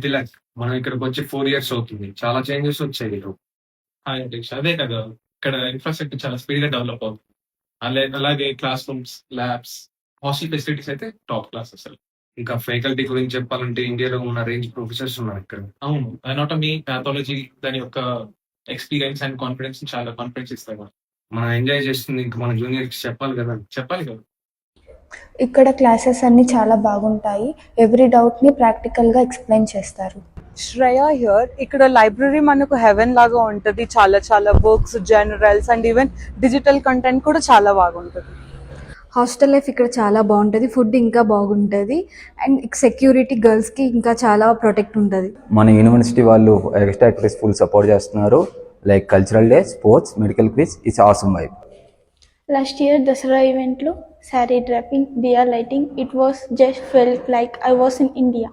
తిలక్. మనం ఇక్కడికి వచ్చి 4 ఇయర్స్ అవుతుంది. చాలా చేంజెస్ వచ్చాయి ఈరోజు. వెంకటేష్. అదే కదా! ఇక్కడ ఇన్‌ఫ్రాస్ట్రక్చర్ చాలా స్పీడ్‌గా డెవలప్ అవుతుంది. అలాగే class rooms, labs, hostel facilities అయితే టాప్ క్లాస్ అసలు. ఇంకా ఫ్యాకల్టీ గురించి చెప్పాలంటే ఇండియాలో ఉన్న రేంజ్ ప్రొఫెసర్స్ ఉన్నారు ఇక్కడ. అవును. అనాటమీ, పాథాలజీ దాని యొక్క ఎక్స్‌పీరియన్స్ అండ్ కాన్ఫిడెన్స్ చాలా కాన్ఫిడెన్స్ ఇస్తాయి మనకి. మనం ఎంజాయ్ చేస్తుంది ఇంకా మన జూనియర్స్‌కి చెప్పాలి కదా! చెప్పాలి కదా! ఇక్కడ క్లాసెస్ అన్నీ చాలా బాగుంటాయి. ఎవ్రీ డౌట్‌ని ప్రాక్టికల్‌గా ఎక్స్‌ప్లెయిన్ చేస్తారు. శ్రేయ హియర్. ఇక్కడ లైబ్రరీ మనకు హెవెన్ లాగా ఉంటుంది. చాలా చాలా books, journals and even digital content కూడా చాలా బాగుంటుంది. హాస్టల్ లైఫ్ ఇక్కడ చాలా బాగుంటుంది. ఫుడ్ ఇంకా బాగుంటుంది. అండ్ సెక్యూరిటీ గర్ల్స్కి ఇంకా చాలా ప్రొటెక్ట్ ఉంటుంది. మన యూనివర్సిటీ వాళ్ళు ఎక్స్ట్రా యాక్టివిటీస్ ఫుల్ సపోర్ట్ చేస్తున్నారు. Like cultural day, sports, medical quiz. It's awesome vibe. Last year Dasara event lo saree draping, diya lighting, it was just felt like I was in India.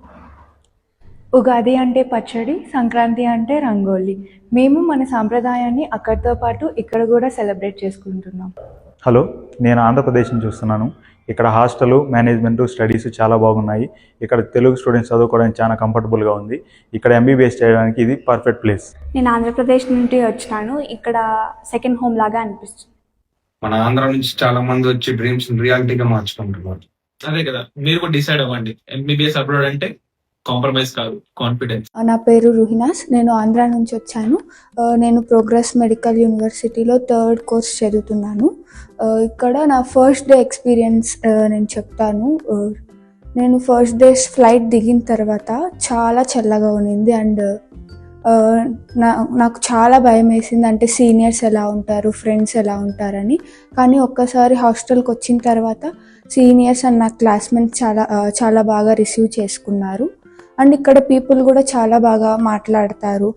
Ugadi అంటే పచ్చడి, సంక్రాంతి అంటే రంగోలి. మేము మన సాంప్రదాయాన్ని అక్కడితో పాటు ఇక్కడ కూడా సెలబ్రేట్ చేసుకుంటున్నాం. హలో, నేను ఆంధ్రప్రదేశ్ నుంచి చూస్తున్నాను. ఇక్కడ హాస్టల్, మేనేజ్మెంట్, స్టడీస్ చాలా బాగున్నాయి. ఇక్కడ తెలుగు స్టూడెంట్స్ చదువుకోవడానికి చాలా కంఫర్టబుల్గా ఉంది. ఇక్కడ ఎంబీబీఎస్ చేయడానికి ఇది పర్ఫెక్ట్ ప్లేస్. నేను ఆంధ్రప్రదేశ్ నుండి వచ్చినాను. ఇక్కడ సెకండ్ హోమ్ లాగా అనిపిస్తుంది. మన ఆంధ్ర నుంచి చాలా మంది వచ్చి డ్రీమ్స్ రియాలిటీగా మార్చుకుంటున్నారు. అదే కదా! మీరు కూడా డిసైడ్ అవ్వండి. ఎంబీబీఎస్ అబ్రాడ్ అంటే కాంప్రమైజ్ కాదు, కాన్ఫిడెన్స్. నా పేరు రుహినాస్. నేను ఆంధ్ర నుంచి వచ్చాను. నేను ప్రోగ్రెస్ మెడికల్ యూనివర్సిటీలో 3rd కోర్స్ చదువుతున్నాను. ఇక్కడ నా ఫస్ట్ డే ఎక్స్పీరియన్స్ నేను చెప్తాను. నేను ఫస్ట్ డే ఫ్లైట్ దిగిన తర్వాత చాలా చల్లగా ఉన్నింది అండ్ నాకు చాలా భయం వేసింది. అంటే సీనియర్స్ ఎలా ఉంటారు, ఫ్రెండ్స్ ఎలా ఉంటారని. కానీ ఒక్కసారి హాస్టల్కి వచ్చిన తర్వాత సీనియర్స్ అండ్ నా క్లాస్మేట్స్ చాలా బాగా రిసీవ్ చేసుకున్నారు. అండ్ ఇక్కడ పీపుల్ కూడా చాలా బాగా మాట్లాడతారు.